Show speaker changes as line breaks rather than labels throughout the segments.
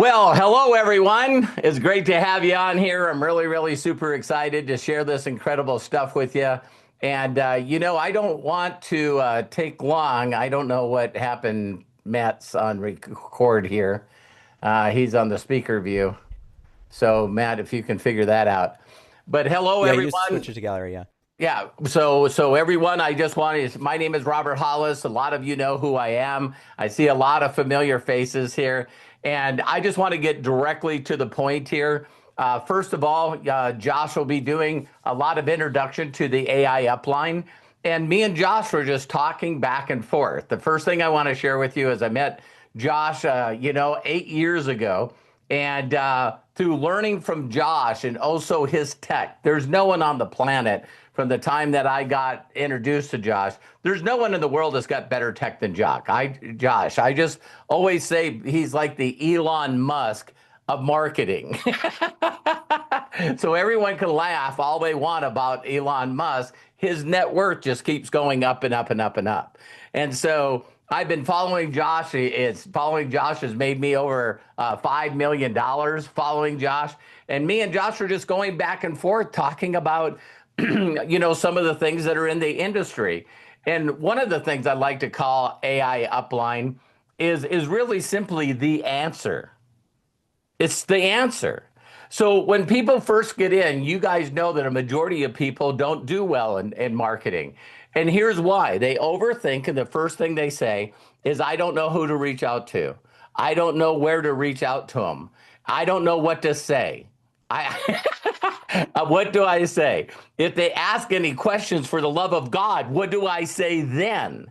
Well, hello everyone. It's great to have you on here. I'm really super excited to share this incredible stuff with you. And I don't want to take long. I don't know what happened. Matt's on record here. He's on the speaker view. So Matt, if you can figure that out. But hello
Yeah, you just switch
everyone.
it to gallery. Yeah.
Yeah, so everyone, I just wanted my name is Robert Hollis. A lot of you know who I am. I see a lot of familiar faces here, and I just want to get directly to the point here. First of all, Josh will be doing a lot of introduction to the AI upline, and me and Josh were just talking back and forth. The first thing I want to share with you is I met Josh, 8 years ago. And through learning from Josh and also his tech, there's no one on the planet from the time that I got introduced to Josh. There's no one in the world that's got better tech than Josh. I just always say he's like the Elon Musk of marketing. So everyone can laugh all they want about Elon Musk. His net worth just keeps going up and up and up and up. And so I've been following Josh. Following Josh has made me over $5 million following Josh. And me and Josh are just going back and forth talking about, some of the things that are in the industry. And one of the things I like to call AI upline is really simply the answer. It's the answer. So when people first get in, you guys know that a majority of people don't do well in marketing. And here's why. They overthink, and the first thing they say is, I don't know who to reach out to. I don't know where to reach out to them. I don't know what to say. I what do I say? If they ask any questions for the love of God, what do I say then?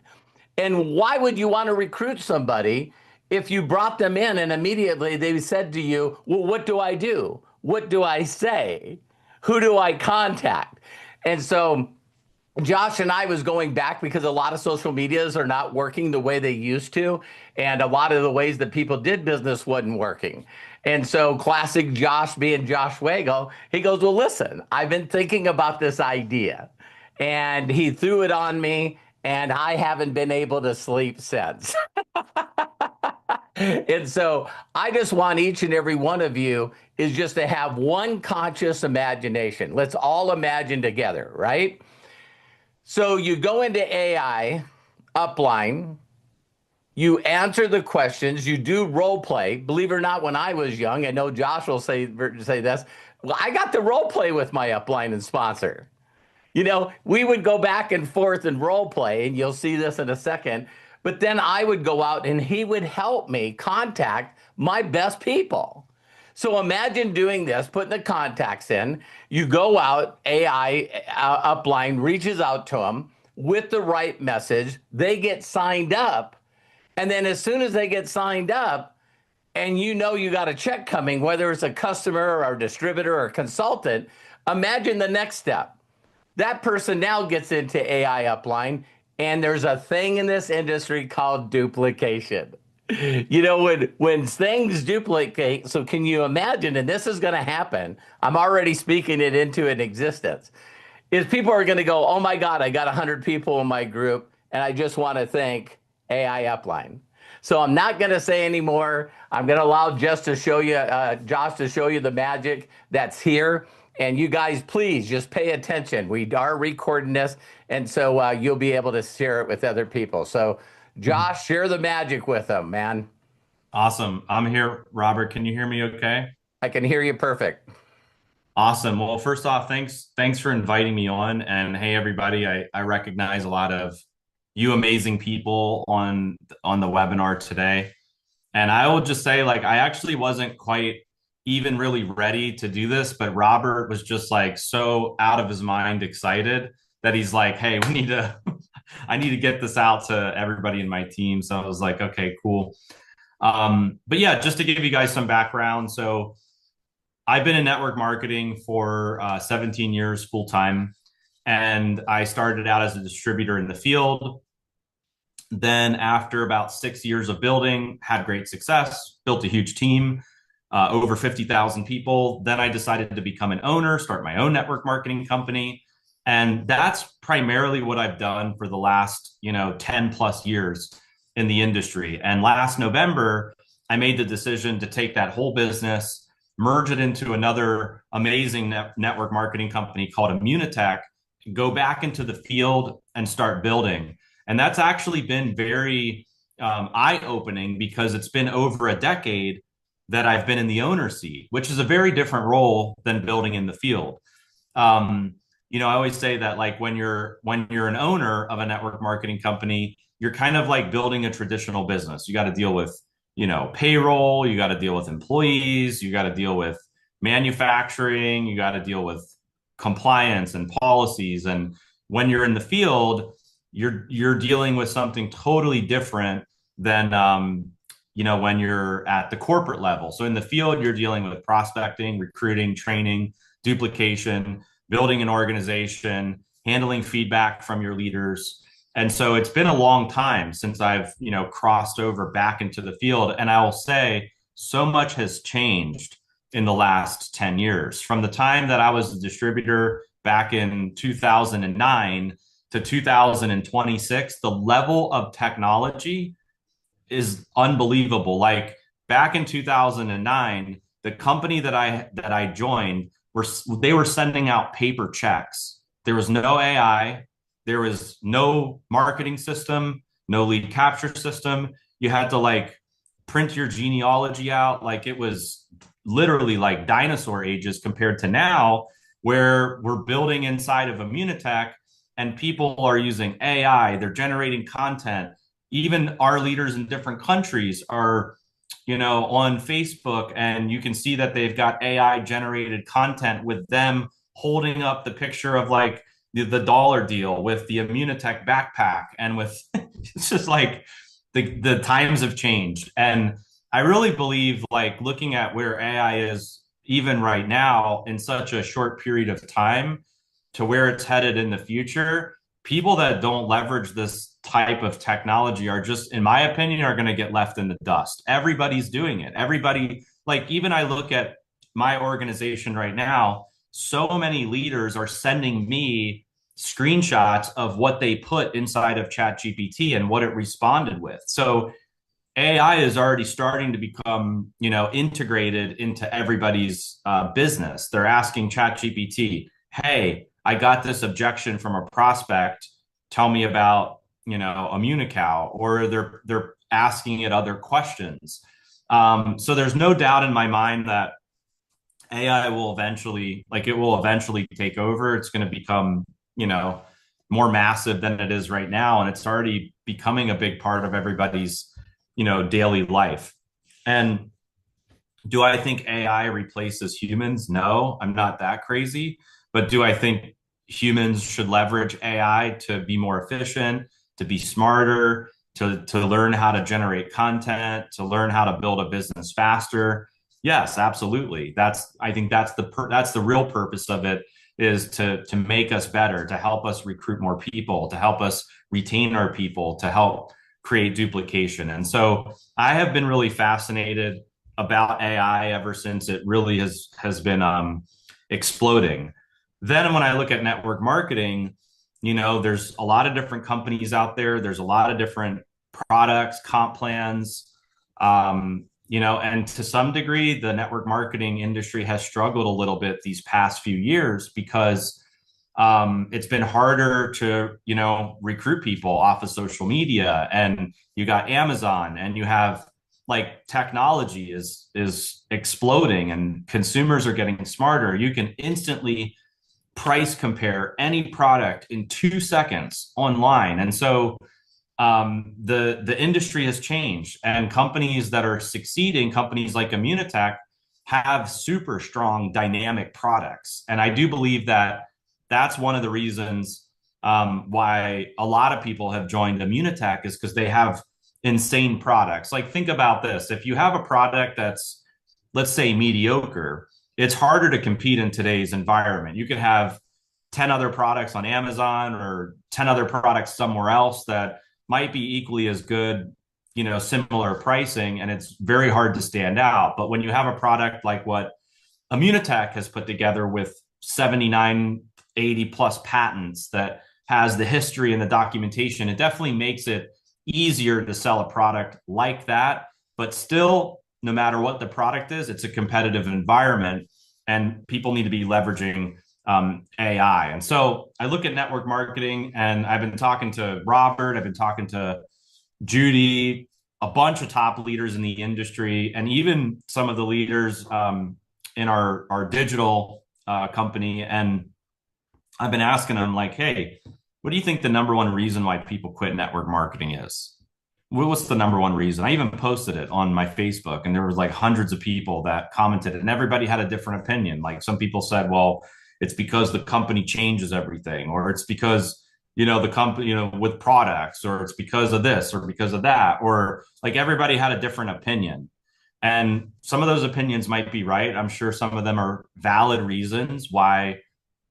And why would you want to recruit somebody if you brought them in and immediately they said to you, well, what do I do? What do I say? Who do I contact? And so Josh and I was going back because a lot of social medias are not working the way they used to. And a lot of the ways that people did business wasn't working. And so classic Josh being Josh Zwagil, he goes, well, listen, I've been thinking about this idea. And he threw it on me, and I haven't been able to sleep since. And so I just want each and every one of you is just to have one conscious imagination. Let's all imagine together, right? So you go into AI upline, you answer the questions, you do role play. Believe it or not, when I was young, I know Josh will say this. Well, I got to role play with my upline and sponsor. We would go back and forth and role play, and you'll see this in a second. But then I would go out and he would help me contact my best people. So imagine doing this, putting the contacts in. You go out, AI upline reaches out to them with the right message. They get signed up. And then as soon as they get signed up, and you got a check coming, whether it's a customer or a distributor or a consultant, imagine the next step. That person now gets into AI upline, and there's a thing in this industry called duplication. When things duplicate, so can you imagine, and this is going to happen, I'm already speaking it into an existence, is people are going to go, oh my God, I got 100 people in my group, and I just want to thank AI upline. So I'm not going to say anymore. I'm going to allow Josh to show you the magic that's here. And you guys, please just pay attention. We are recording this, and so you'll be able to share it with other people. So, Josh, share the magic with them, man.
Awesome. I'm here, Robert. Can you hear me okay?
I can hear you perfect.
Awesome. Well, first off, thanks for inviting me on. And hey, everybody, I recognize a lot of you amazing people on the webinar today. And I will just say, like, I actually wasn't quite even really ready to do this, but Robert was just like so out of his mind excited that he's like, hey, I need to get this out to everybody in my team. So I was like, okay, cool. But yeah, just to give you guys some background. So I've been in network marketing for 17 years full time. And I started out as a distributor in the field. Then after about 6 years of building, had great success, built a huge team, over 50,000 people. Then I decided to become an owner, start my own network marketing company. And that's primarily what I've done for the last, 10 plus years in the industry. And last November, I made the decision to take that whole business, merge it into another amazing network marketing company called Immunitech, go back into the field and start building. And that's actually been very eye-opening because it's been over a decade that I've been in the owner seat, which is a very different role than building in the field. Um, I always say that like when you're an owner of a network marketing company, you're kind of like building a traditional business. You got to deal with, payroll, you got to deal with employees, you got to deal with manufacturing, you got to deal with compliance and policies. And when you're in the field, you're dealing with something totally different than when you're at the corporate level. So in the field, you're dealing with prospecting, recruiting, training, duplication, building an organization, handling feedback from your leaders. And so it's been a long time since I've, crossed over back into the field. And I will say so much has changed in the last 10 years. From the time that I was a distributor back in 2009 to 2026, the level of technology is unbelievable. Like back in 2009, the company that I joined they were sending out paper checks. There was no AI, there was no marketing system, no lead capture system. You had to like print your genealogy out. Like it was literally like dinosaur ages compared to now, where we're building inside of Immunitech and people are using AI, they're generating content. Even our leaders in different countries are on Facebook, and you can see that they've got AI generated content with them holding up the picture of like the dollar deal with the Immunitech backpack. And with it's just like the times have changed. And I really believe like looking at where AI is even right now in such a short period of time to where it's headed in the future, people that don't leverage this type of technology are just, in my opinion, are going to get left in the dust. Everybody's doing it. Everybody, like even I look at my organization right now, so many leaders are sending me screenshots of what they put inside of ChatGPT and what it responded with. So AI is already starting to become, integrated into everybody's business. They're asking ChatGPT, "Hey, I got this objection from a prospect. Tell me about, Immunical," or they're asking it other questions. So there's no doubt in my mind that AI will eventually take over. It's going to become, more massive than it is right now, and it's already becoming a big part of everybody's, daily life. And do I think AI replaces humans? No, I'm not that crazy. But do I think humans should leverage AI to be more efficient, to be smarter, to learn how to generate content, to learn how to build a business faster? Yes, absolutely. I think that's the real purpose of it, is to make us better, to help us recruit more people, to help us retain our people, to help create duplication. And so I have been really fascinated about AI ever since it really has been exploding. Then when I look at network marketing, there's a lot of different companies out there. There's a lot of different products, comp plans, and to some degree, the network marketing industry has struggled a little bit these past few years because it's been harder to, recruit people off of social media. And you got Amazon, and you have like technology is exploding, and consumers are getting smarter. You can instantly price compare any product in 2 seconds online. And so the industry has changed, and companies that are succeeding, companies like Immunitech, have super strong dynamic products. And I do believe that that's one of the reasons why a lot of people have joined Immunitech, is because they have insane products. Like think about this. If you have a product that's, let's say, mediocre, it's harder to compete in today's environment. You could have 10 other products on Amazon or 10 other products somewhere else that might be equally as good, similar pricing, and it's very hard to stand out. But when you have a product like what Immunitech has put together with 79, 80 plus patents, that has the history and the documentation, it definitely makes it easier to sell a product like that but still, no matter what the product is, it's a competitive environment, and people need to be leveraging AI. And so I look at network marketing, and I've been talking to Robert, I've been talking to Judy, a bunch of top leaders in the industry, and even some of the leaders in our digital company. And I've been asking them, like, hey, what do you think the number one reason why people quit network marketing is? What's the number one reason? I even posted it on my Facebook, and there was like hundreds of people that commented, and everybody had a different opinion. Like, some people said, well, it's because the company changes everything, or it's because, the company, with products, or it's because of this or because of that, or like everybody had a different opinion. And some of those opinions might be right. I'm sure some of them are valid reasons why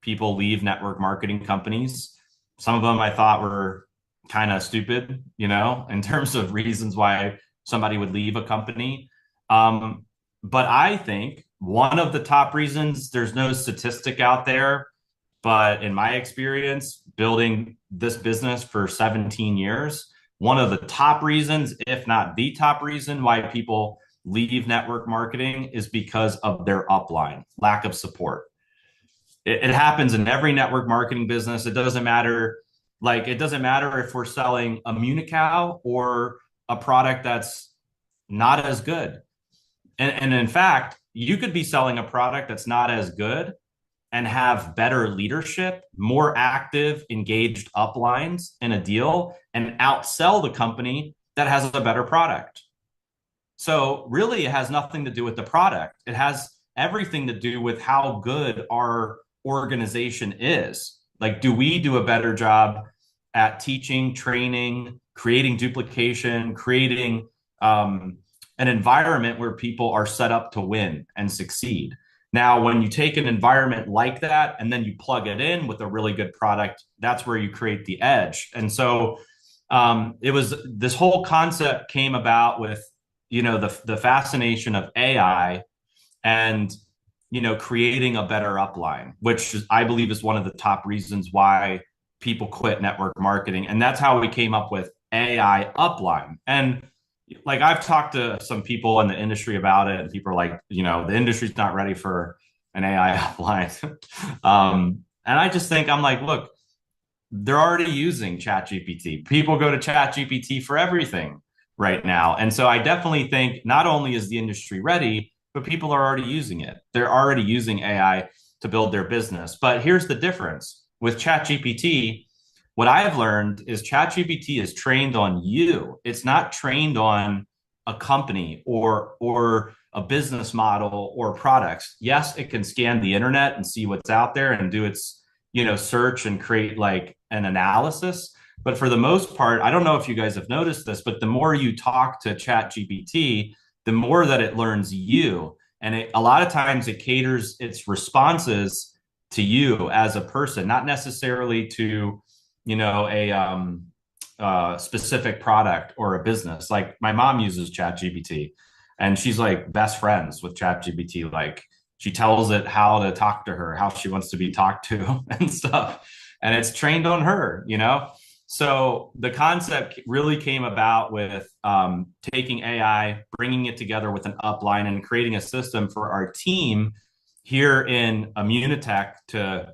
people leave network marketing companies. Some of them I thought were kind of stupid, in terms of reasons why somebody would leave a company. But I think one of the top reasons, there's no statistic out there, but in my experience, building this business for 17 years, one of the top reasons, if not the top reason why people leave network marketing is because of their upline, lack of support. It happens in every network marketing business. It doesn't matter. Like, it doesn't matter if we're selling a Municow or a product that's not as good. And in fact, you could be selling a product that's not as good and have better leadership, more active, engaged uplines in a deal, and outsell the company that has a better product. So really, it has nothing to do with the product. It has everything to do with how good our organization is. Like, do we do a better job at teaching, training, creating duplication, creating an environment where people are set up to win and succeed? Now, when you take an environment like that and then you plug it in with a really good product, that's where you create the edge. And so it was, this whole concept came about with, the fascination of AI and, creating a better upline, which I believe is one of the top reasons why people quit network marketing. And that's how we came up with AI Upline. And like, I've talked to some people in the industry about it, and people are like, the industry's not ready for an AI upline. And I just think, I'm like, look, they're already using ChatGPT. People go to ChatGPT for everything right now. And so I definitely think not only is the industry ready, but people are already using it. They're already using AI to build their business. But here's the difference with ChatGPT. What I've learned is ChatGPT is trained on you. It's not trained on a company or a business model or products. Yes, it can scan the internet and see what's out there and do its, search and create like an analysis. But for the most part, I don't know if you guys have noticed this, but the more you talk to ChatGPT, the more that it learns you. And a lot of times it caters its responses to you as a person, not necessarily to, a specific product or a business. Like, my mom uses ChatGPT, and she's like best friends with ChatGPT. Like, she tells it how to talk to her, how she wants to be talked to and stuff. And it's trained on her, So the concept really came about with taking AI, bringing it together with an upline, and creating a system for our team here in Immunitech to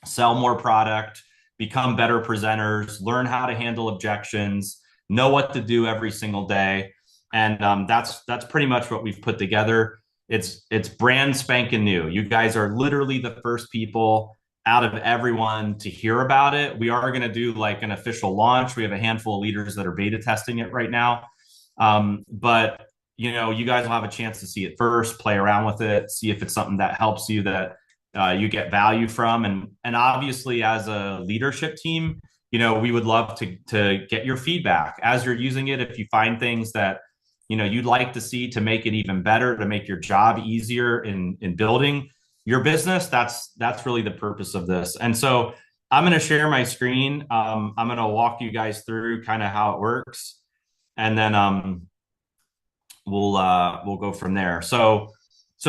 sell more product, become better presenters, learn how to handle objections, know what to do every single day. And that's pretty much what we've put together. It's brand spanking new. You guys are literally the first people out of everyone to hear about it. We are going to do like an official launch. We have a handful of leaders that are beta testing it right now. But you guys will have a chance to see it first, play around with it, see if it's something that helps you, that you get value from. And obviously, as a leadership team, we would love to get your feedback as you're using it. If you find things that you'd like to see to make it even better, to make your job easier in building your business, that's really the purpose of this. And so I'm going to share my screen. I'm going to walk you guys through kind of how it works, and then we'll go from there. So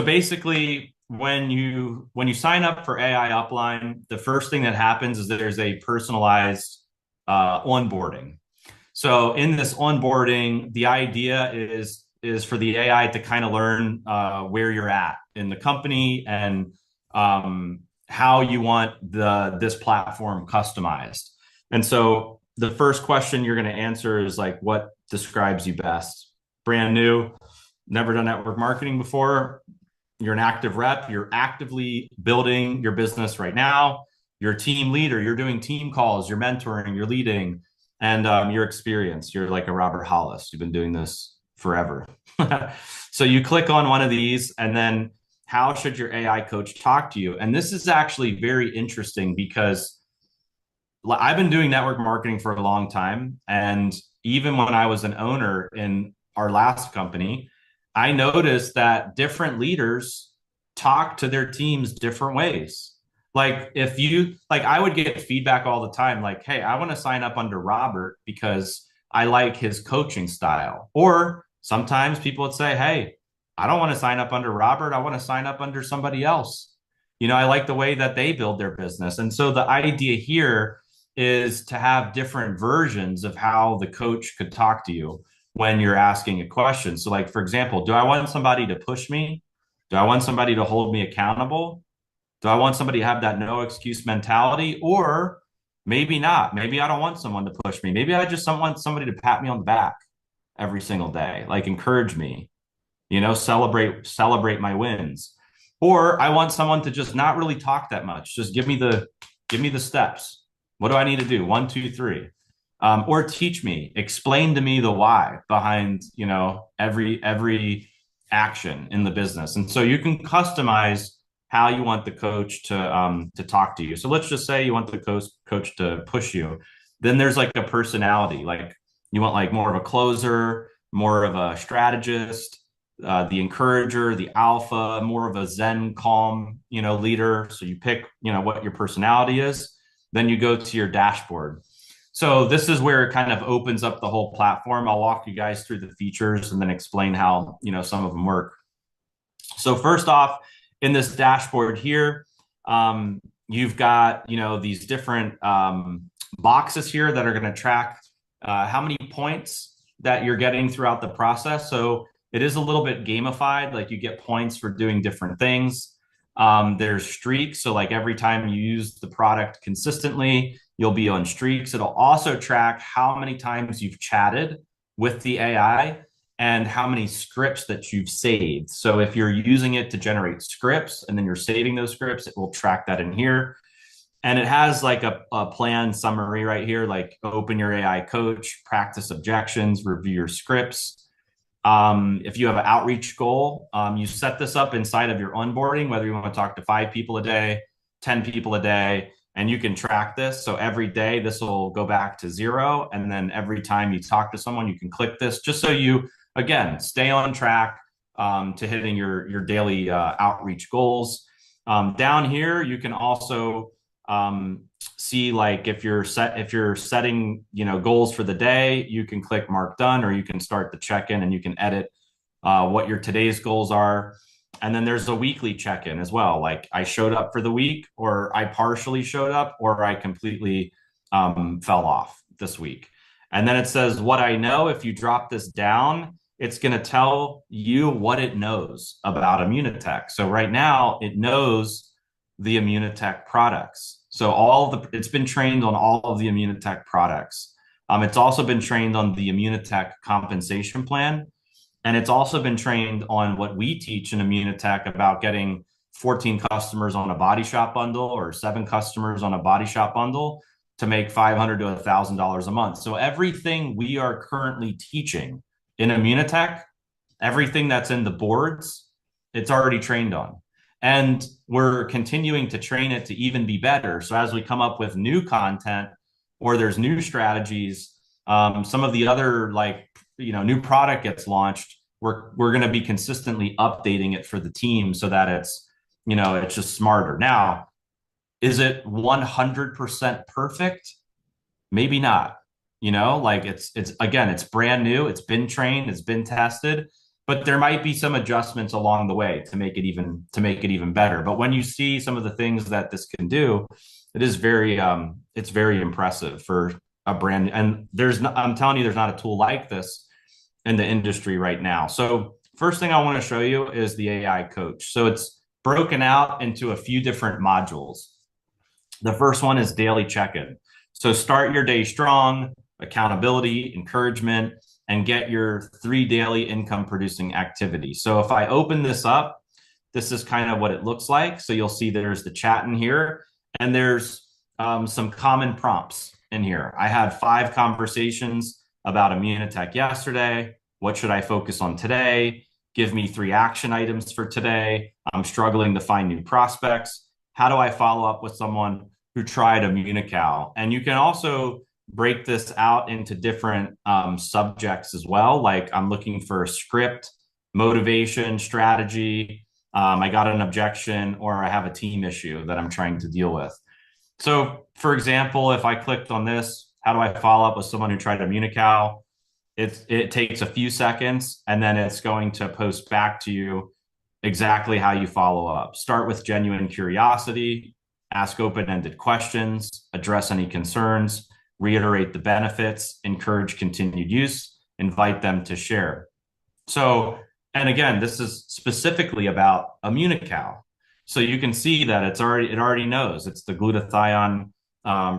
basically, when you sign up for AI Upline, the first thing that happens is there's a personalized onboarding. So in this onboarding, the idea is is for the AI to kind of learn where you're at in the company and how you want this platform customized. And so the first question you're going to answer is like, what describes you best? Brand new, never done network marketing before. You're an active rep. You're actively building your business right now. You're a team leader. You're doing team calls. You're mentoring. You're leading, and your experience. You're like a Robert Hollis. You've been doing this forever. So you click on one of these, and then how should your AI coach talk to you? And this is actually very interesting because I've been doing network marketing for a long time. And even when I was an owner in our last company, I noticed that different leaders talk to their teams different ways. Like if you like, I would get feedback all the time, like, hey, I want to sign up under Robert because I like his coaching style. Or sometimes people would say, hey, I don't want to sign up under Robert. I want to sign up under somebody else. I like the way that they build their business. And so the idea here is to have different versions of how the coach could talk to you when you're asking a question. So like, for example, do I want somebody to push me? Do I want somebody to hold me accountable? Do I want somebody to have that no excuse mentality? Or maybe not. Maybe I don't want someone to push me. Maybe I just don't want somebody to pat me on the back every single day, like encourage me, celebrate my wins. Or I want someone to just not really talk that much. Just give me the steps. What do I need to do? 1, 2, 3. Or teach me, explain to me the why behind, every action in the business. And so you can customize how you want the coach to talk to you. So let's just say you want the coach to push you. Then there's like a personality, like you want like more of a closer, more of a strategist, the encourager, the alpha, more of a Zen, calm, leader. So you pick, what your personality is. Then you go to your dashboard. So this is where it kind of opens up the whole platform. I'll walk you guys through the features and then explain how, some of them work. So first off, in this dashboard here, you've got, these different boxes here that are going to track how many points that you're getting throughout the process. So it is a little bit gamified, like you get points for doing different things. There's streaks. So like every time you use the product consistently, you'll be on streaks. It'll also track how many times you've chatted with the AI and how many scripts that you've saved. So if you're using it to generate scripts and then you're saving those scripts, it will track that in here. And it has like a plan summary right here, like open your AI coach, practice objections, review your scripts. If you have an outreach goal, you set this up inside of your onboarding, whether you want to talk to 5 people a day, 10 people a day, and you can track this. So every day this will go back to 0. And then every time you talk to someone, you can click this just so you, again, stay on track to hitting your daily outreach goals. Down here, you can also see like if you're setting goals for the day, you can click mark done, or you can start the check-in and you can edit what your today's goals are. And then there's a weekly check-in as well, like I showed up for the week, or I partially showed up, or I completely fell off this week. And then it says what I know. If you drop this down, it's going to tell you what it knows about Immunotech. So right now it knows the Immunotech products. So it's been trained on all of the Immunotech products. It's also been trained on the Immunotech compensation plan. And it's also been trained on what we teach in Immunotech about getting 14 customers on a body shop bundle or 7 customers on a body shop bundle to make $500 to $1,000 a month. So everything we are currently teaching in Immunotech, everything that's in the boards, it's already trained on. And we're continuing to train it to even be better. So as we come up with new content or there's new strategies, some of the other new product gets launched, we're going to be consistently updating it for the team so that it's just smarter. Now, is it 100% perfect? Maybe not. It's brand new. It's been trained. It's been tested. But there might be some adjustments along the way to make it even better. But when you see some of the things that this can do, it's very impressive for a brand. And I'm telling you, there's not a tool like this in the industry right now. So first thing I want to show you is the AI coach. So it's broken out into a few different modules. The first one is daily check-in. So start your day strong, accountability, encouragement, and get your 3 daily income producing activities. So if I open this up, this is kind of what it looks like. So you'll see there's the chat in here, and there's some common prompts in here. I had 5 conversations about Immunotech yesterday. What should I focus on today? Give me 3 action items for today. I'm struggling to find new prospects. How do I follow up with someone who tried Immunical? And you can also break this out into different subjects as well. Like I'm looking for a script, motivation, strategy. I got an objection, or I have a team issue that I'm trying to deal with. So, for example, if I clicked on this, how do I follow up with someone who tried Immunical? It takes a few seconds, and then it's going to post back to you exactly how you follow up. Start with genuine curiosity, ask open-ended questions, address any concerns, reiterate the benefits, encourage continued use, invite them to share. So, and again, this is specifically about Immunical. So you can see that it already knows it's the glutathione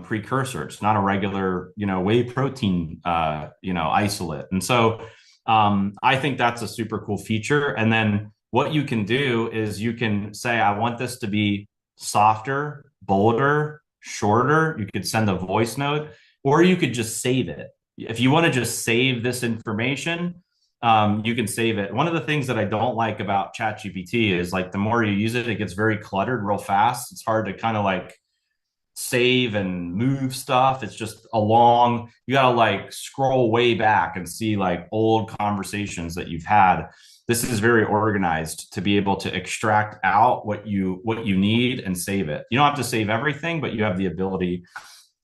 precursor. It's not a regular, whey protein, isolate. And so I think that's a super cool feature. And then what you can do is you can say, I want this to be softer, bolder, shorter. You could send a voice note, or you could just save it. If you want to just save this information, you can save it. One of the things that I don't like about ChatGPT is like the more you use it, it gets very cluttered real fast. It's hard to kind of like save and move stuff. It's just you got to like scroll way back and see like old conversations that you've had. This is very organized to be able to extract out what you need and save it. You don't have to save everything, but you have the ability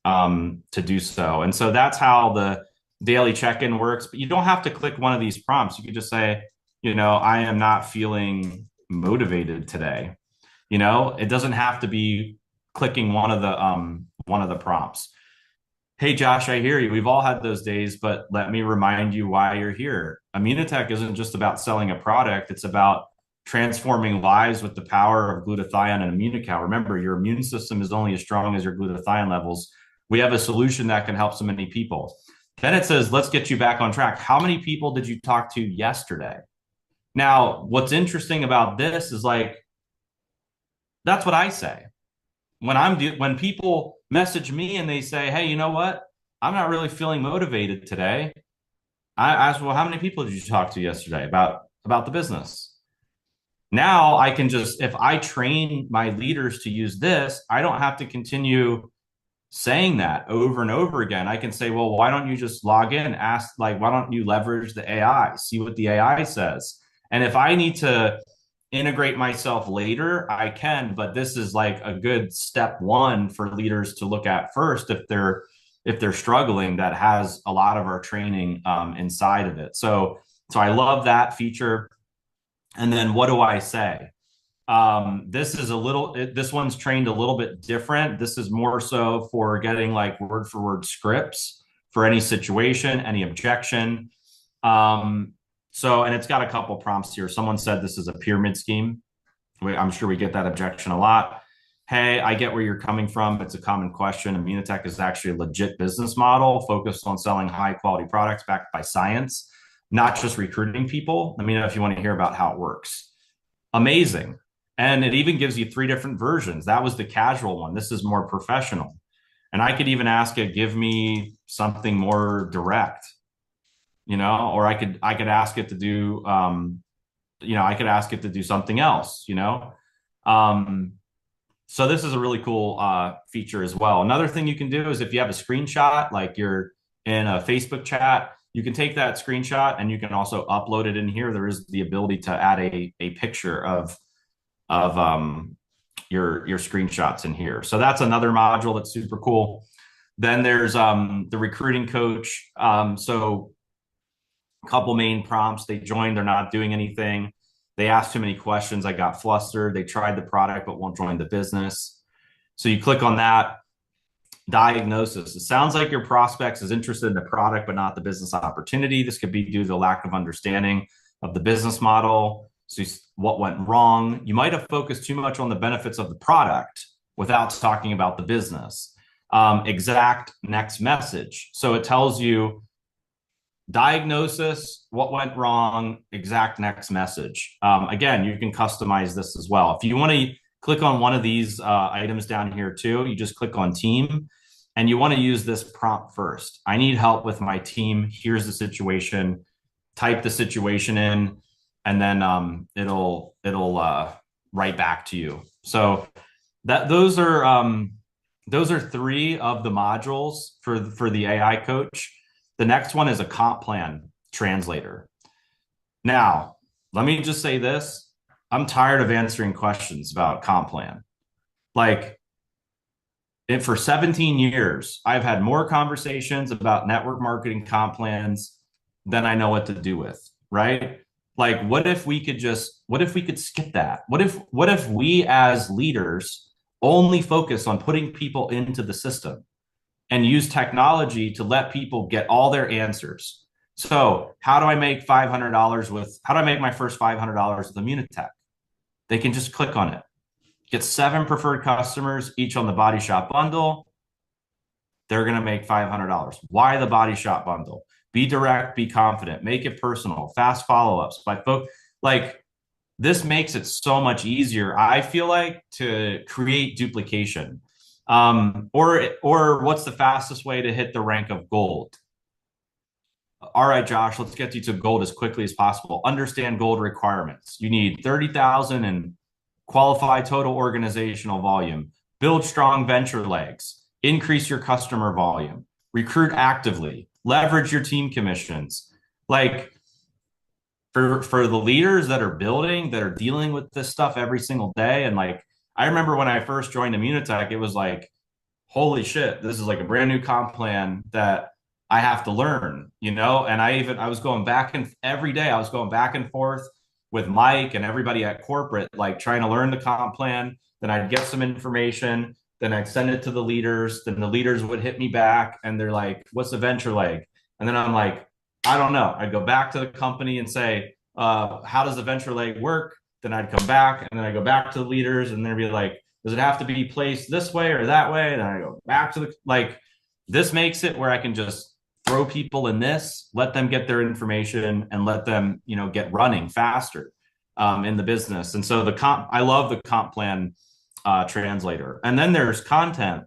to do so. And so that's how the daily check-in works. But you don't have to click one of these prompts. You could just say, I am not feeling motivated today. It doesn't have to be clicking one of the prompts. Hey, Josh, I hear you. We've all had those days, but let me remind you why you're here. Immunotech isn't just about selling a product. It's about transforming lives with the power of glutathione and Immunical. Remember, your immune system is only as strong as your glutathione levels. We have a solution that can help so many people. Then it says, let's get you back on track. How many people did you talk to yesterday? Now, what's interesting about this is like, that's what I say. When people message me and they say, hey, you know what? I'm not really feeling motivated today. I ask, well, how many people did you talk to yesterday about the business? Now I can just, if I train my leaders to use this, I don't have to continue saying that over and over again. I can say, well, why don't you just log in, ask, like, why don't you leverage the AI, see what the AI says? And if I need to integrate myself later, I can, but this is like a good step one for leaders to look at first if they're struggling, that has a lot of our training inside of it. So I love that feature. And then what do I say? This one's trained a little bit different. This is more so for getting like word for word scripts for any situation, any objection. And it's got a couple prompts here. Someone said this is a pyramid scheme. I'm sure we get that objection a lot. Hey, I get where you're coming from. It's a common question. Immunotech is actually a legit business model focused on selling high quality products backed by science, not just recruiting people. Let me know if you want to hear about how it works. Amazing. And it even gives you 3 different versions. That was the casual one. This is more professional. And I could even ask it, give me something more direct, or I could ask it to do, I could ask it to do something else, So this is a really cool feature as well. Another thing you can do is if you have a screenshot, like you're in a Facebook chat, you can take that screenshot and you can also upload it in here. There is the ability to add a picture of your screenshots in here. So that's another module that's super cool. Then there's the recruiting coach. So a couple main prompts. They joined, they're not doing anything. They asked too many questions. I got flustered. They tried the product but won't join the business. So you click on that. Diagnosis. It sounds like your prospects is interested in the product, but not the business opportunity. This could be due to the lack of understanding of the business model. So what went wrong? You might have focused too much on the benefits of the product without talking about the business. Exact next message. So it tells you diagnosis, what went wrong, exact next message. Again, you can customize this as well. If you want to click on one of these items down here too, you just click on team and you want to use this prompt first. I need help with my team. Here's the situation. Type the situation in, and then it'll write back to you. So those are three of the modules for the AI coach. The next one is a comp plan translator. Now, let me just say this. I'm tired of answering questions about comp plan. Like, for 17 years, I've had more conversations about network marketing comp plans than I know what to do with, right? Like, what if we could skip that? What if we as leaders only focus on putting people into the system and use technology to let people get all their answers? So how do I make my first $500 with Immunitech? They can just click on it. Get 7 preferred customers, each on the Body Shop bundle. They're going to make $500. Why the Body Shop bundle? Be direct, be confident, make it personal, fast follow-ups. Like, this makes it so much easier, I feel like, to create duplication. Or what's the fastest way to hit the rank of gold? All right, Josh, let's get you to gold as quickly as possible. Understand gold requirements. You need 30,000 in qualified total organizational volume. Build strong venture legs. Increase your customer volume. Recruit actively. Leverage your team commissions. Like, for the leaders that are dealing with this stuff every single day. And like, I remember when I first joined Immunitech, it was like, holy shit, this is like a brand new comp plan that I have to learn, you know? And I was going back and every day I was going back and forth with Mike and everybody at corporate, like trying to learn the comp plan. Then I'd get some information, then I'd send it to the leaders. Then the leaders would hit me back and they're like, what's the venture leg? And then I'm like, I don't know. I'd go back to the company and say, how does the venture leg work? Then I'd come back and then I go back to the leaders and they'd be like, does it have to be placed this way or that way? And then I go back to this makes it where I can just throw people in this, let them get their information and let them, get running faster in the business. And so I love the comp plan translator. And then there's content,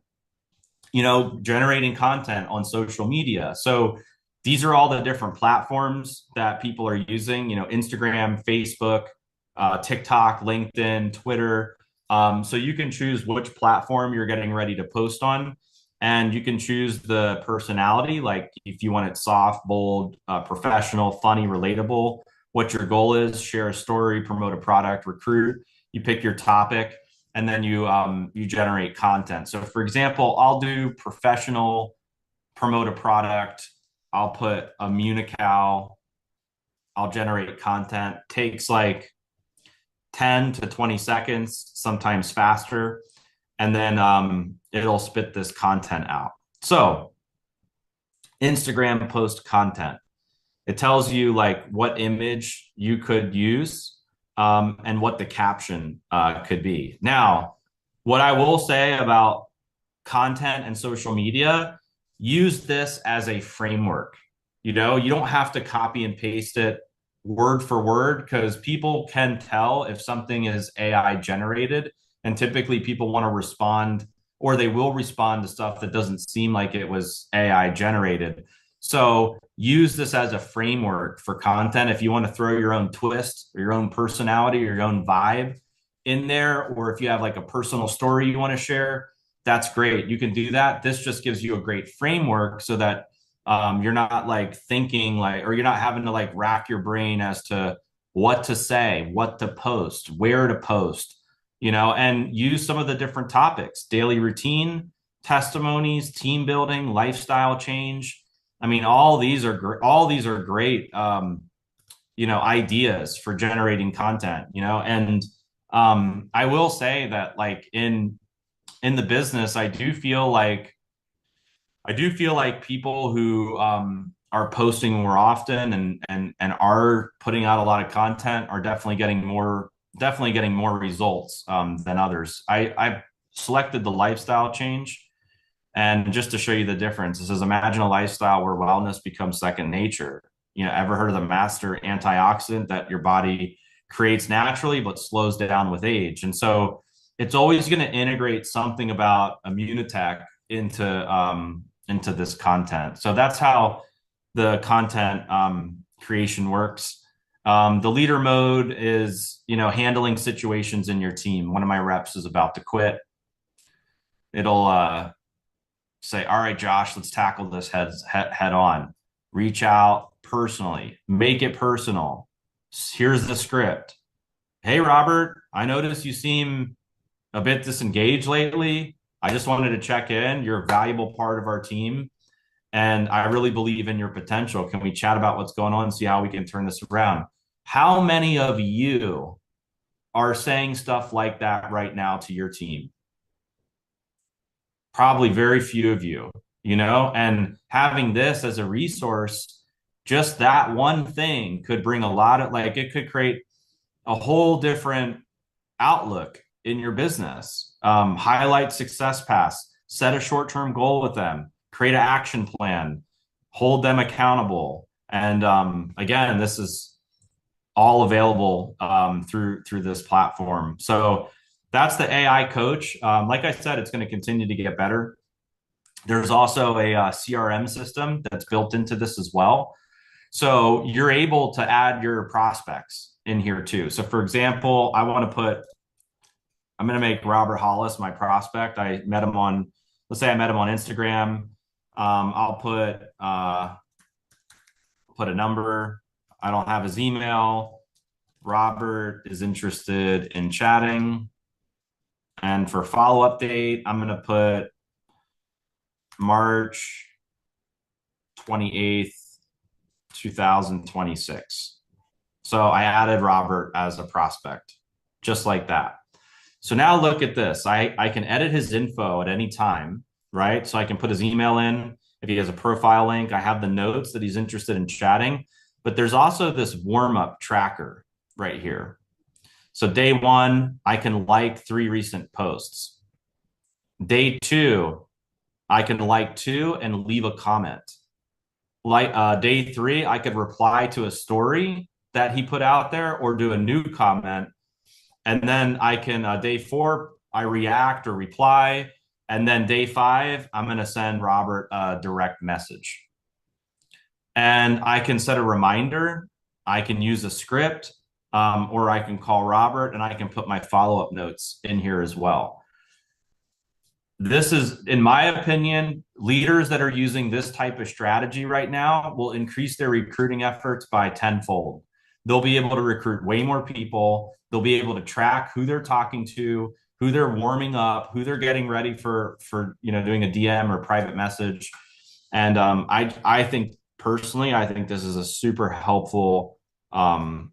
generating content on social media. So these are all the different platforms that people are using, Instagram, Facebook, TikTok, LinkedIn, Twitter. So you can choose which platform you're getting ready to post on. And you can choose the personality, like if you want it soft, bold, professional, funny, relatable, what your goal is, share a story, promote a product, recruit. You pick your topic, and then you generate content. So for example, I'll do professional, promote a product. I'll put a Munical. I'll generate content. Takes like 10 to 20 seconds, sometimes faster. And then it'll spit this content out. So Instagram post content. It tells you like what image you could use and what the caption could be. Now, what I will say about content and social media, use this as a framework. You don't have to copy and paste it word for word because people can tell if something is AI generated. And typically people want to respond, or they will respond to stuff that doesn't seem like it was AI generated. So use this as a framework for content. If you want to throw your own twist or your own personality or your own vibe in there, or if you have like a personal story you want to share, that's great. You can do that. This just gives you a great framework so that you're not like thinking like, or you're not having to like rack your brain as to what to say, what to post, where to post, and use some of the different topics: daily routine, testimonies, team building, lifestyle change. I mean, all these are great, ideas for generating content, and I will say that like in the business, I do feel like I do feel like people who are posting more often and are putting out a lot of content are definitely getting more results than others. I selected the lifestyle change, and just to show you the difference, it says imagine a lifestyle where wellness becomes second nature. Ever heard of the master antioxidant that your body creates naturally but slows down with age? And so it's always going to integrate something about immunotech into this content. So that's how the content creation works. The leader mode is, handling situations in your team. One of my reps is about to quit. It'll say, all right, Josh, let's tackle this head on. Reach out personally, make it personal. Here's the script. Hey, Robert, I noticed you seem a bit disengaged lately. I just wanted to check in. You're a valuable part of our team, and I really believe in your potential. Can we chat about what's going on and see how we can turn this around? How many of you are saying stuff like that right now to your team? Probably very few of you, and having this as a resource, just that one thing could bring a lot of, it could create a whole different outlook in your business. Highlight success paths, set a short-term goal with them, create an action plan, hold them accountable. And again, this is all available through this platform. So that's the AI coach. Like I said, it's going to continue to get better. There's also a CRM system that's built into this as well. So you're able to add your prospects in here too. So for example, I'm going to make Robert Hollis my prospect. Let's say I met him on Instagram. I'll put a number. I don't have his email. Robert is interested in chatting. And for follow-up date, I'm going to put March 28th, 2026. So I added Robert as a prospect, just like that. So now look at this. I can edit his info at any time, right? So I can put his email in. If he has a profile link, I have the notes that he's interested in chatting. But there's also this warm-up tracker right here. So day 1, I can like 3 recent posts. Day 2, I can like 2 and leave a comment. Day 3, I could reply to a story that he put out there or do a new comment. And then I can, day 4, I react or reply. And then day 5, I'm going to send Robert a direct message. And I can set a reminder. I can use a script, or I can call Robert and I can put my follow-up notes in here as well. This is, in my opinion, leaders that are using this type of strategy right now will increase their recruiting efforts by tenfold. They'll be able to recruit way more people. They'll be able to track who they're talking to, who they're warming up, who they're getting ready for doing a DM or private message. And I think personally, I think this is a super helpful tool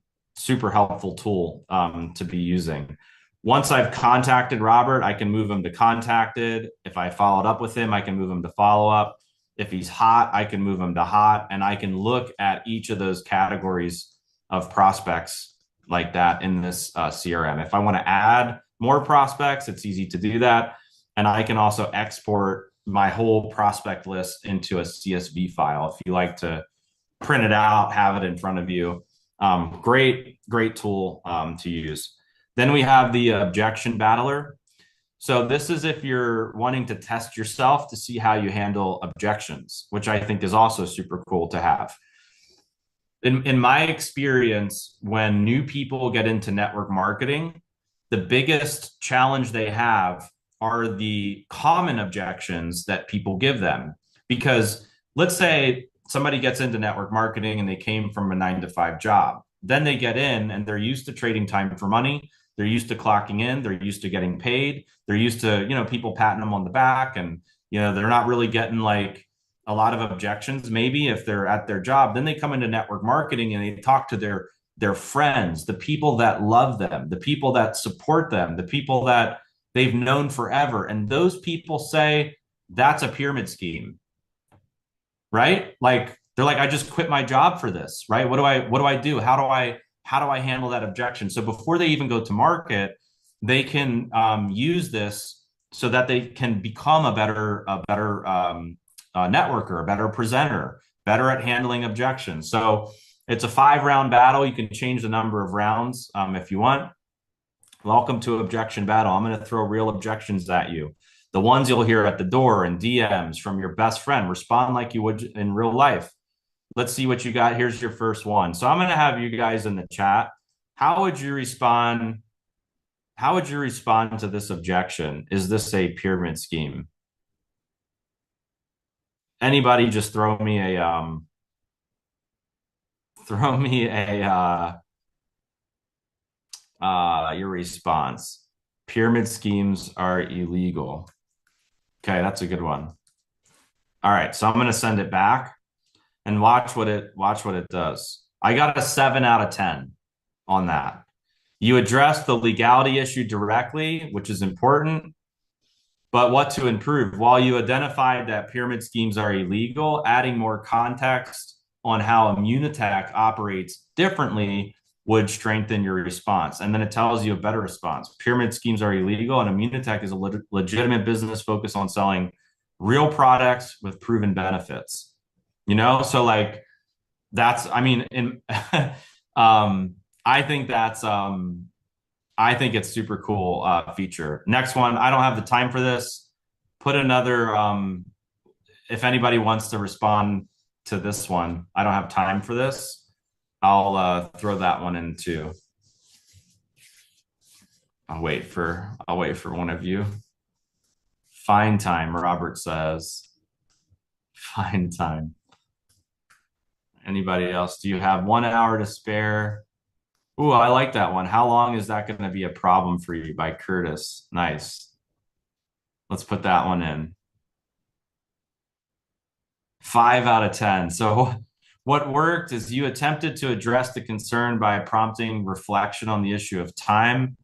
to be using. Once I've contacted Robert, I can move him to contacted. If I followed up with him, I can move him to follow up. If he's hot, I can move him to hot. And I can look at each of those categories of prospects like that in this CRM. If I want to add more prospects, it's easy to do that. And I can also export my whole prospect list into a CSV file. If you like to print it out, have it in front of you. Great tool to use. Then we have the objection battler. So this is if you're wanting to test yourself to see how you handle objections, which I think is also super cool to have. In my experience, when new people get into network marketing, the biggest challenge they have are the common objections that people give them. Because let's say somebody gets into network marketing and they came from a 9-to-5 job. Then they get in and they're used to trading time for money. They're used to clocking in. They're used to getting paid. They're used to, people patting them on the back, and, they're not really getting like a lot of objections, maybe if they're at their job. Then they come into network marketing and they talk to their friends, the people that love them, the people that support them, the people that they've known forever. And those people say, that's a pyramid scheme. right? Like they're like, I just quit my job for this, right? What do I do? How do I handle that objection? So before they even go to market, they can use this so that they can become a better networker, a better presenter, better at handling objections. So it's a 5 round battle. You can change the number of rounds if you want. Welcome to objection battle. I'm going to throw real objections at you. The ones you'll hear at the door and DMs from your best friend. Respond like you would in real life. Let's see what you got. Here's your first one. So I'm going to have you guys in the chat. How would you respond? How would you respond to this objection? Is this a pyramid scheme? Anybody just throw me a your response. Pyramid schemes are illegal. Okay, that's a good one. All right, so I'm going to send it back and watch what it does. I got a 7 out of 10 on that. You address the legality issue directly, which is important, but what to improve? While you identified that pyramid schemes are illegal, adding more context on how Immunitech operates differently would strengthen your response. And then it tells you a better response. Pyramid schemes are illegal, and Immunitech is a legitimate business focused on selling real products with proven benefits. So like that's, I mean, I think I think it's super cool feature. Next one, I don't have the time for this. Put another, if anybody wants to respond to this one, I don't have time for this. I'll throw that one in too. I'll wait for one of you. Fine time, Robert says. Fine time. Anybody else? Do you have 1 hour to spare? Ooh, I like that one. How long is that going to be a problem for you by Curtis? Nice. Let's put that one in. 5 out of 10. So what worked is you attempted to address the concern by prompting reflection on the issue of time,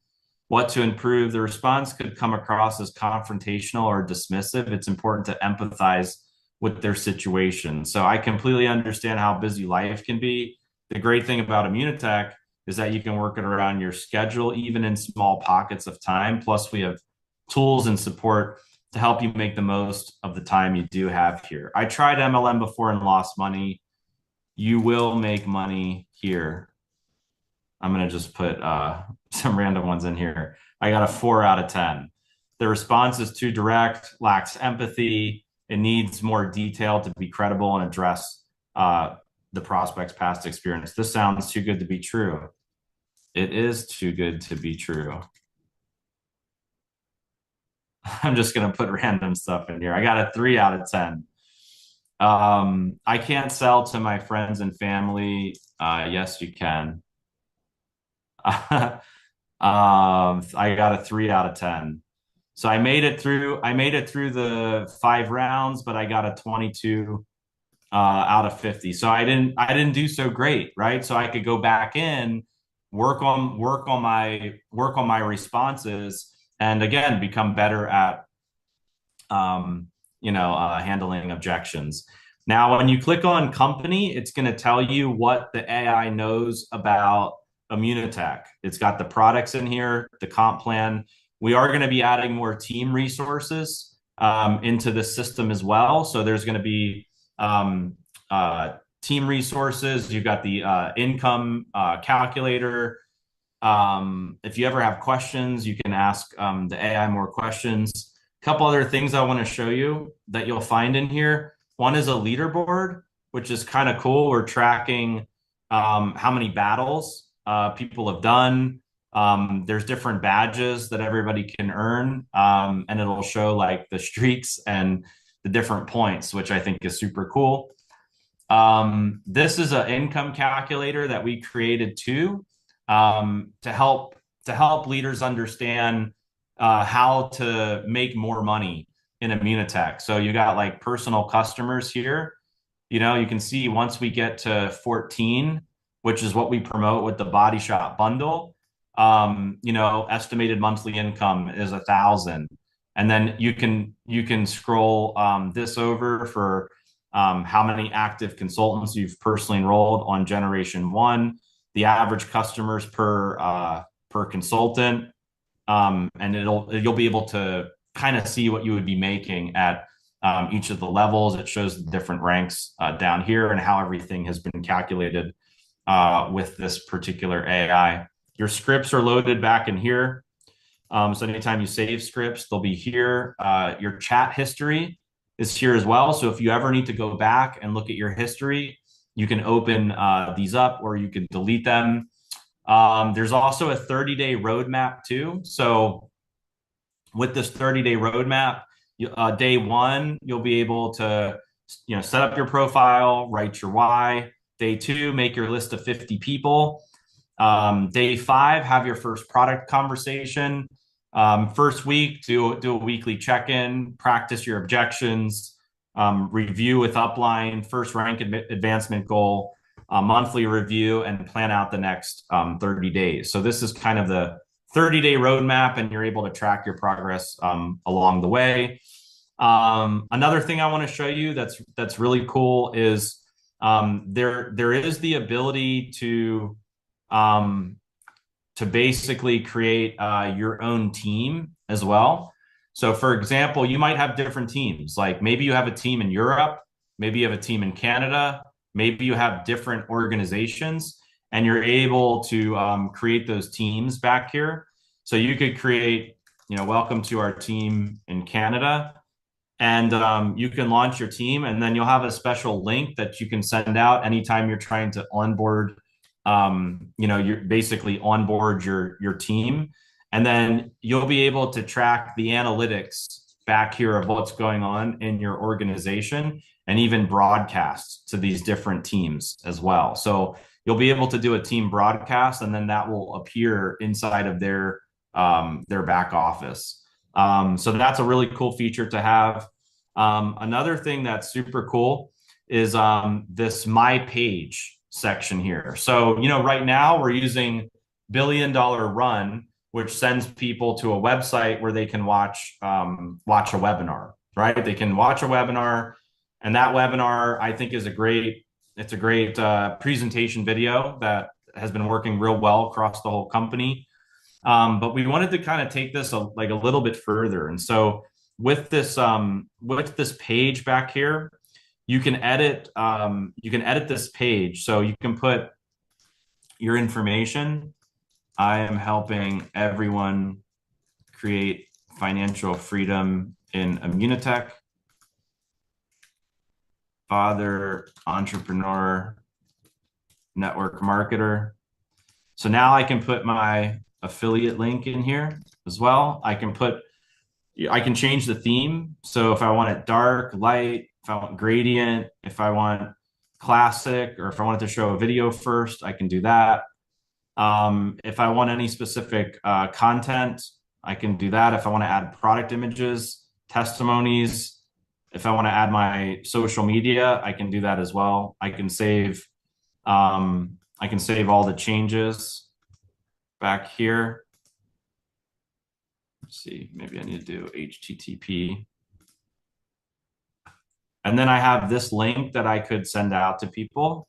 what to improve. The response could come across as confrontational or dismissive. It's important to empathize with their situation. So I completely understand how busy life can be. The great thing about Immunitech is that you can work it around your schedule, even in small pockets of time. Plus, we have tools and support to help you make the most of the time you do have here. I tried MLM before and lost money. You will make money here. I'm going to just put some random ones in here. I got a 4 out of 10. The response is too direct, lacks empathy. It needs more detail to be credible and address the prospect's past experience. This sounds too good to be true. It is too good to be true. I'm just going to put random stuff in here. I got a 3 out of 10. I can't sell to my friends and family. Yes, you can. I got a 3 out of 10. So I made it through the 5 rounds, but I got a 22 out of 50. So I didn't do so great, right? So I could go back in, work on my responses, and again become better at handling objections. Now, when you click on company, it's going to tell you what the AI knows about Immunitech. It's got the products in here, the comp plan. We are going to be adding more team resources into the system as well. So there's going to be team resources. You've got the income calculator. If you ever have questions, you can ask the AI more questions. A couple other things I want to show you that you'll find in here. One is a leaderboard, which is kind of cool. We're tracking how many battles people have done. There's different badges that everybody can earn, and it'll show like the streaks and the different points, which I think is super cool. This is an income calculator that we created too, to help leaders understand how to make more money in Immunitech. So you got like personal customers here. You can see once we get to 14, which is what we promote with the Body Shop bundle, estimated monthly income is 1,000. And then you can scroll this over for how many active consultants you've personally enrolled on generation one, the average customers per consultant, and you'll be able to kind of see what you would be making at each of the levels. It shows the different ranks down here and how everything has been calculated with this particular AI. Your scripts are loaded back in here. So anytime you save scripts, they'll be here. Your chat history is here as well. So if you ever need to go back and look at your history, you can open these up or you can delete them. There's also a 30-day roadmap too. So with this 30-day roadmap, day one, you'll be able to set up your profile, write your why. Day two, make your list of 50 people. Day five, have your first product conversation. First week, do a weekly check-in, practice your objections, review with Upline, first rank advancement goal, monthly review, and plan out the next 30 days. So this is kind of the 30-day roadmap, and you're able to track your progress along the way. Another thing I want to show you that's really cool is there is the ability to basically create your own team as well. So for example, you might have different teams. Like maybe you have a team in Europe, maybe you have a team in Canada, maybe you have different organizations, and you're able to create those teams back here. So you could create, welcome to our team in Canada. And you can launch your team, and then you'll have a special link that you can send out anytime you're trying to onboard. You're basically onboard your team, and then you'll be able to track the analytics back here of what's going on in your organization, and even broadcast to these different teams as well. So you'll be able to do a team broadcast, and then that will appear inside of their back office. So that's a really cool feature to have. Another thing that's super cool is this My Page section here. So, right now we're using $1 billion Run, which sends people to a website where they can watch a webinar, right? They can watch a webinar, and that webinar, I think, is a great presentation video that has been working real well across the whole company. But we wanted to kind of take this a little bit further. And so with this page back here, you can edit this page. So you can put your information. I am helping everyone create financial freedom in Immunotech. Father, entrepreneur, network marketer. So now I can put my affiliate link in here as well. I can change the theme. So if I want it dark, light, if I want gradient, if I want classic, or if I want it to show a video first, I can do that. If I want any specific content, I can do that. If I want to add product images, testimonies, if I want to add my social media, I can do that as well. I can save all the changes back here. Let's see, maybe I need to do HTTP. And then I have this link that I could send out to people.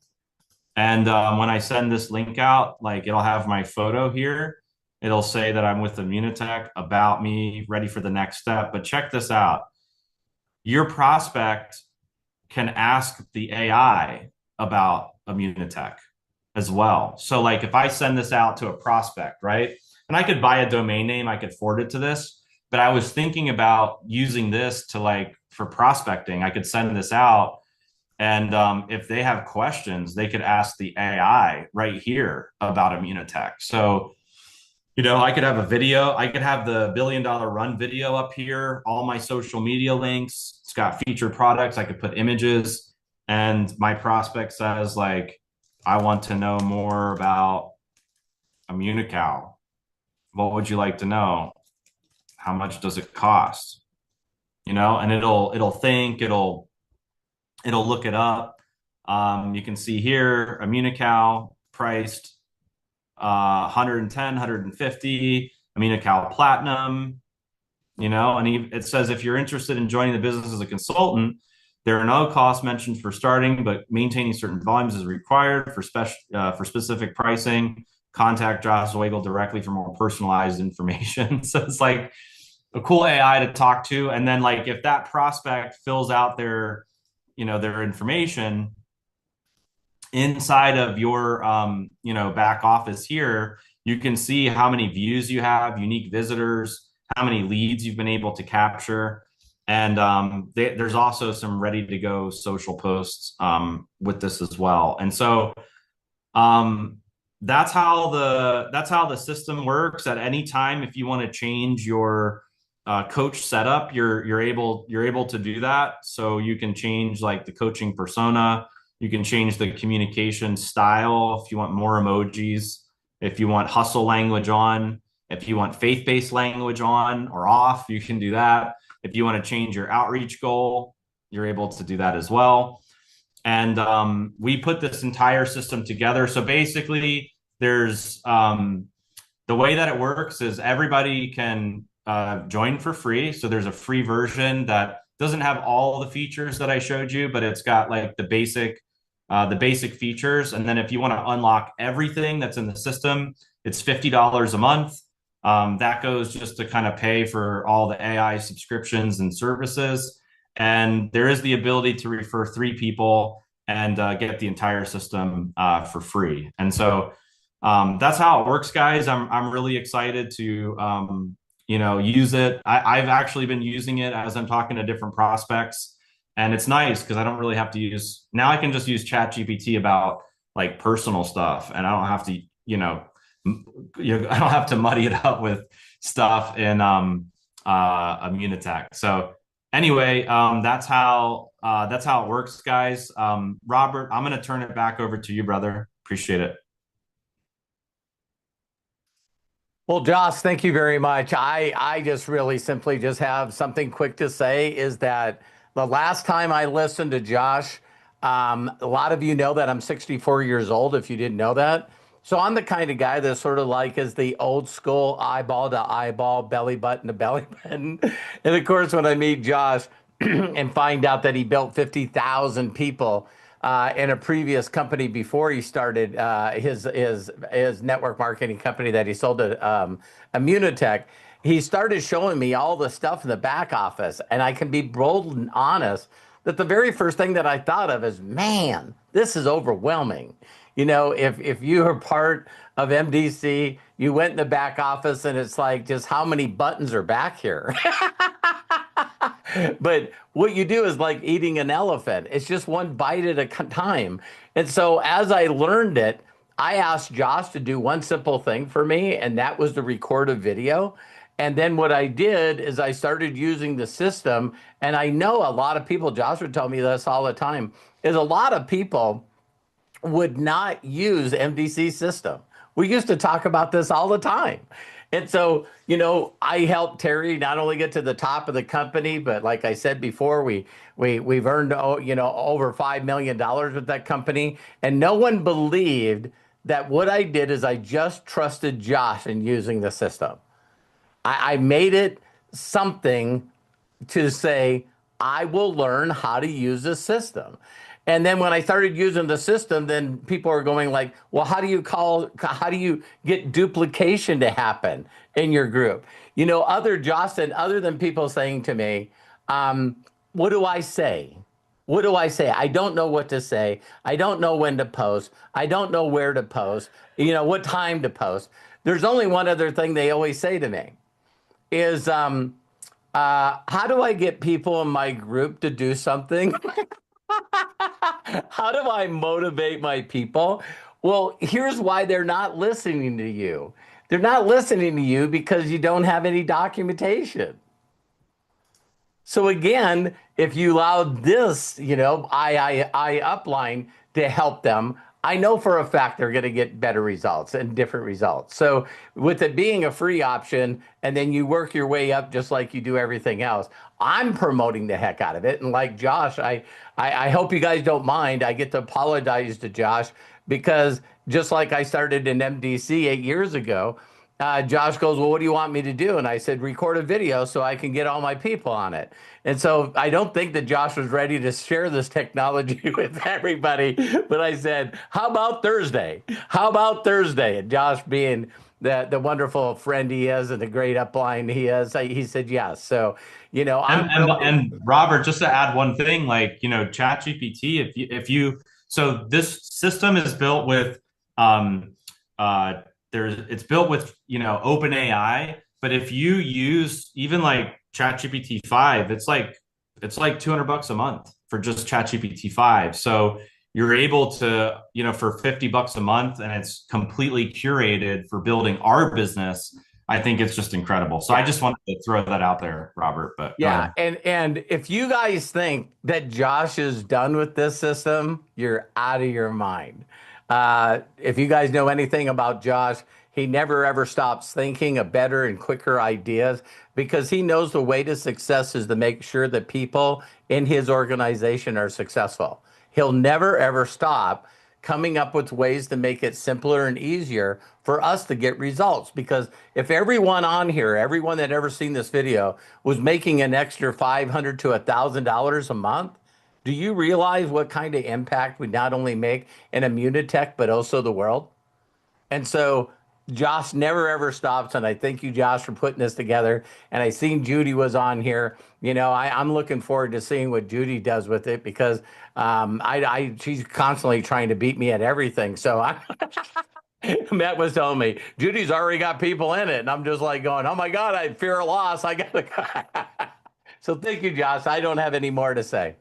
And when I send this link out, it'll have my photo here. It'll say that I'm with Immunotech, about me, ready for the next step. But check this out. Your prospect can ask the AI about Immunotech as well. So if I send this out to a prospect, right? And I could buy a domain name, I could forward it to this, but I was thinking about using this to for prospecting. I could send this out, and if they have questions, they could ask the AI right here about Immunotech. So, I could have a video. I could have the $1 billion Run video up here, all my social media links. It's got featured products. I could put images, and my prospect says I want to know more about Immunical. What would you like to know? How much does it cost? And it'll think, it'll look it up. You can see here, Immunical priced 110, 150, Immunical Platinum, and it says, if you're interested in joining the business as a consultant, There are no costs mentioned for starting, but maintaining certain volumes is required for specific pricing. Contact Josh Zwagil directly for more personalized information. So it's like a cool AI to talk to. And then like if that prospect fills out their information inside of your back office here, you can see how many views you have, unique visitors, how many leads you've been able to capture. And there's also some ready to go social posts with this as well. And so um, that's how the system works. At any time, if you want to change your coach setup, you're able to do that. So you can change like the coaching persona. You can change the communication style if you want more emojis, if you want hustle language on, if you want faith-based language on or off, you can do that. If you want to change your outreach goal, you're able to do that as well. And we put this entire system together. So basically, there's the way that it works is everybody can join for free. So there's a free version that doesn't have all the features that I showed you, but it's got like the basic features. And then if you want to unlock everything that's in the system, it's $50 a month. That goes just to kind of pay for all the AI subscriptions and services. And there is the ability to refer 3 people and get the entire system for free. And so that's how it works, guys. I'm really excited to use it. I've actually been using it as I'm talking to different prospects, and it's nice because I don't really have to use now. I can just use ChatGPT about like personal stuff, and I don't have to I don't have to muddy it up with stuff in Immunitech. So anyway, that's how it works, guys. Robert, I'm going to turn it back over to you, brother. Appreciate it.
Well, Josh, thank you very much. I just really simply just have something quick to say is that the last time I listened to Josh, a lot of you know that I'm 64 years old, if you didn't know that. So I'm the kind of guy that sort of like is the old school eyeball to eyeball, belly button to belly button. And of course, when I meet Josh and find out that he built 50,000 people in a previous company before he started his network marketing company that he sold to Immunitech, he started showing me all the stuff in the back office, and I can be bold and honest that the very first thing that I thought of is, man, this is overwhelming. If you are part of MDC, you went in the back office and it's like, just how many buttons are back here? But what you do is like eating an elephant. It's just one bite at a time. And so as I learned it, I asked Josh to do one simple thing for me, and that was to record a video. And then what I did is I started using the system. And I know a lot of people, Josh would tell me this all the time, is a lot of people would not use MDC system. We used to talk about this all the time. And so, I helped Terry not only get to the top of the company, but like I said before, we've earned, over $5 million with that company. And no one believed that what I did is I just trusted Josh in using the system. I made it something to say, I will learn how to use the system. And then when I started using the system, then people are going like, well, how do you get duplication to happen in your group? Other than people saying to me, what do I say? What do I say? I don't know what to say. I don't know when to post. I don't know where to post, what time to post. There's only one other thing they always say to me is, how do I get people in my group to do something? How do I motivate my people? Well, here's why they're not listening to you. They're not listening to you because you don't have any documentation. So again, if you allowed this, I Upline to help them, I know for a fact they're going to get better results and different results. So with it being a free option, and then you work your way up just like you do everything else, I'm promoting the heck out of it. And like Josh, I hope you guys don't mind. I get to apologize to Josh because just like I started in MDC 8 years ago, Josh goes, well, what do you want me to do? And I said, record a video so I can get all my people on it. And so I don't think that Josh was ready to share this technology with everybody. But I said, how about Thursday? How about Thursday? And Josh, being the wonderful friend he is and the great upline he is, he said yes. So,
And
I'm
and
really,
and Robert, just to add one thing, like ChatGPT, if you so this system is built with um there's it's built with OpenAI, but if you use even like ChatGPT 5, it's like $200 a month for just ChatGPT 5. So you're able to, for $50 a month, and it's completely curated for building our business. I think it's just incredible. So I
yeah.
just wanted to throw that out there, Robert, but go
Yeah,
ahead.
and if you guys think that Josh is done with this system, you're out of your mind. If you guys know anything about Josh, he never ever stops thinking of better and quicker ideas because he knows the way to success is to make sure that people in his organization are successful. He'll never ever stop coming up with ways to make it simpler and easier for us to get results. Because if everyone on here, everyone that ever seen this video was making an extra $500 to $1,000 a month, do you realize what kind of impact we not only make in Immunitech, but also the world? And so Josh never ever stops. And I thank you, Josh, for putting this together. And I seen Judy was on here. I'm looking forward to seeing what Judy does with it because she's constantly trying to beat me at everything. So Matt was telling me Judy's already got people in it, and I'm just like going, "Oh my God, I fear a loss. I gotta." So thank you, Josh. I don't have any more to say.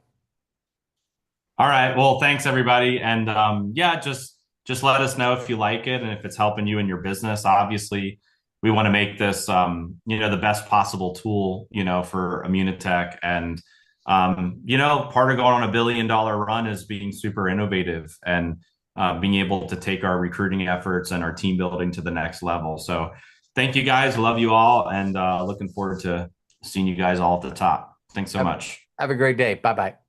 All right. Well, thanks everybody. And yeah, just let us know if you like it and if it's helping you in your business. Obviously, we want to make this the best possible tool, for Immunitech. And part of going on $1 billion run is being super innovative and being able to take our recruiting efforts and our team building to the next level. So thank you guys. Love you all, and looking forward to seeing you guys all at the top. Thanks so
Have,
much.
have a great day. Bye bye.